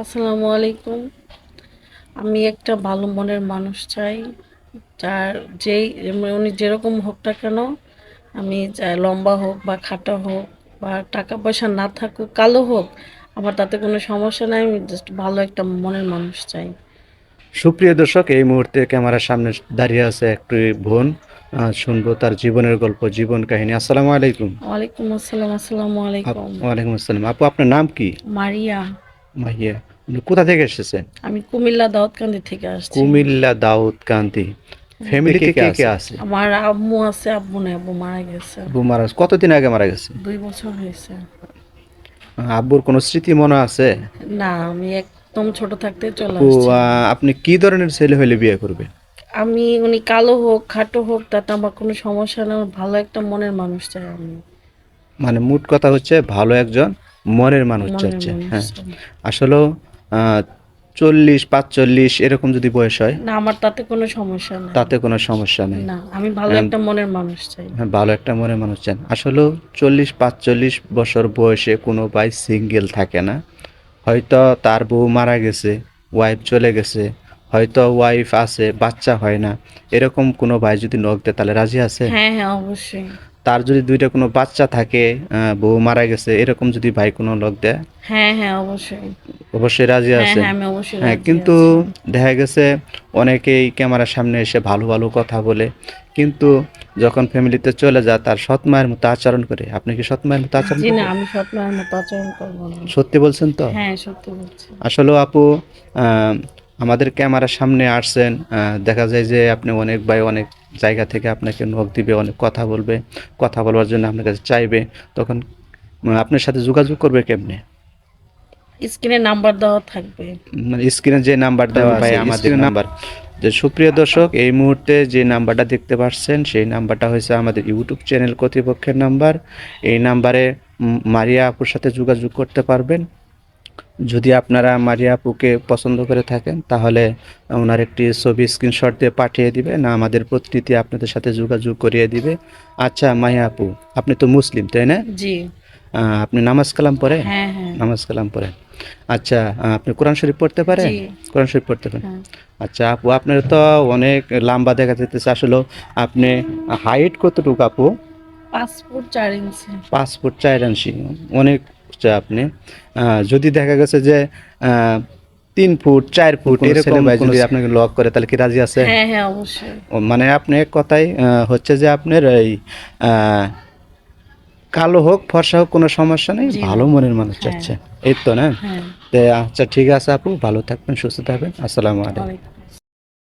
আসসালামু আলাইকুম। আমি একটা ভালো মনের মানুষ চাই। যার যেই উনি যেরকম হোক না কেন, আমি চাই লম্বা হোক বা খাটো হোক বা টাকা পয়সা না থাকুক, কালো হোক, আমার তাতে কোনো সমস্যা নাই। আমি জাস্ট ভালো একটা মনের মানুষ চাই। সুপ্রিয় দর্শক, এই মুহূর্তে ক্যামেরার সামনে দাঁড়িয়ে আছে একটি বোন। শুনবো তার জীবনের গল্প, জীবন কাহিনী। আসসালামু আলাইকুম। ওয়ালাইকুম আসসালাম। আসসালামু আলাইকুম। ওয়ালাইকুম আসসালাম। আপু, আপনার নাম কি? মারিয়া। মাহিয়া। আপনি কোথা থেকে এসেছেন? আমি কুমিল্লা দাউদকান্দি থেকে আসছি। কুমিল্লা দাউদকান্দি। হ্যাঁ। ফ্যামিলিতে কে কে আছে? আমার আম্মু আছে, আব্বু নেই, আব্বু মারা গেছে। আব্বু মারা কতদিন আগে মারা গেছে? 2 বছর হয়েছে। আব্বুর কোনো স্মৃতি মনে আছে? না, আমি একদম ছোট থাকতে চলে আপু, আসছি। আপনি কি ধরনের ছেলে হলে বিয়ে করবেন? উনি কালো হোক খাটো হোক তাতে আমার কোনো সমস্যা নেই। আমার ভালো একটা মনের মানুষ চাই আমি। মানে মোট কথা হচ্ছে ভালো একজন মনের মানুষ মনের চাচ্ছে, মানুষ হ্যাঁ। চাই। আসলেও 40, 45 এরকম যদি বয়স হয়, না, আমার তাতে কোনো সমস্যা নাই। তাতে কোনো সমস্যা নেই। না, আমি ভালো আম, একটা মনের মানুষ চাই। হ্যাঁ, ভালো একটা মনের মানুষ চান। আসলেও 40, 45 বছর বয়সে কোনো ভাই সিঙ্গেল থাকে না। হয়তো তার বউ মারা গেছে, ওয়াইফ চলে গেছে, হয়তো ওয়াইফ আছে, বাচ্চা হয় না। এরকম কোনো ভাই যদি নক দেয় তাহলে রাজি আছে? হ্যাঁ, হ্যাঁ, অবশ্যই। তার যদি দুইটা কোনো বাচ্চা থাকে, বউ মারা গেছে, এরকম যদি ভাই কোনো লোক দেয়, হ্যাঁ, হ্যাঁ, অবশ্যই। অবশ্যই রাজি হ্যাঁ, আছে। হ্যাঁ, আমি অবশ্যই হ্যাঁ, রাজি কিন্তু আছি। দেখা গেছে অনেকেই ক্যামেরার সামনে এসে ভালো ভালো কথা বলে, কিন্তু যখন ফ্যামিলিতে চলে যায় তার সৎ মায়ের মতো আচরণ করে। আপনি কি সৎ মায়ের মতো আচরণ জি না, করবেন? আমি স্বপ্নের মতো আচরণ করবো না। সত্যি বলছেন তো? হ্যাঁ, সত্যি বলছি। আসলেও আপু, আহ, আমাদের ক্যামেরার সামনে আসছেন, দেখা যায় যে আপনি অনেক ভাই অনেক জায়গা থেকে আপনাকে নক দিবে, অনেক কথা বলবে, কথা বলবার জন্য আপনার কাছে চাইবে। তখন আপনার সাথে যোগাযোগ করবে কেমনে? স্ক্রিনে নাম্বার দেওয়া থাকবে। মানে স্ক্রিনে যে নাম্বার দেওয়া ভাই আছে, আমাদের স্ক্রিনে নাম্বার। যে সুপ্রিয় দর্শক, এই মুহূর্তে যে নাম্বারটা দেখতে পাচ্ছেন সেই নাম্বারটা হয়েছে আমাদের ইউটিউব চ্যানেল কর্তৃপক্ষের নাম্বার। এই নাম্বারে মারিয়া আপুর সাথে যোগাযোগ করতে পারবেন। যদি আপনারা মারিয়া আপুকে পছন্দ করে থাকেন তাহলে ওনার একটি ছবি স্ক্রিনশট দিয়ে পাঠিয়ে দিবে, না আমাদের প্রতিনিধি আপনাদের সাথে যোগাযোগ করিয়ে দিবে। আচ্ছা মাহিয়া আপু, আপনি তো মুসলিম, তাই না? জি। আপনি নামাজ কালাম পড়েন? হ্যাঁ, হ্যাঁ। নামাজ কালাম পড়েন। আচ্ছা, আপনি কোরআন শরীফ পড়তে পারেন? জি। কোরআন শরীফ পড়তে পারেন। হ্যাঁ। আচ্ছা আপু, আপনার তো অনেক লম্বা দেখা যেতেছে। আসলে আপনি হাইট কতটুকু আপু? 5 ফুট 4 ইঞ্চি। 5 ফুট 4 ইঞ্চি। অনেক উচ্চ আপনি। যদি দেখা গেছে যে 3 ফুট 4 ফুট কোনো এরকম ছেলে ভাই কোনো যদি আপনাকে লক করে তাহলে কি রাজি আছে? হ্যাঁ, হ্যাঁ, অবশ্যই। মানে আপনি এক কথায় হচ্ছে যে আপনার এই আহ, কালো হোক ফর্সা হোক কোনো সমস্যা নেই, জি না। ভালো মনের মানুষ হ্যাঁ, চাচ্ছে। এই তো না? হ্যাঁ। তো আচ্ছা ঠিক আছে আপু, ভালো থাকবেন, সুস্থ থাকবেন। আসসালামু আলাইকুম। অনেক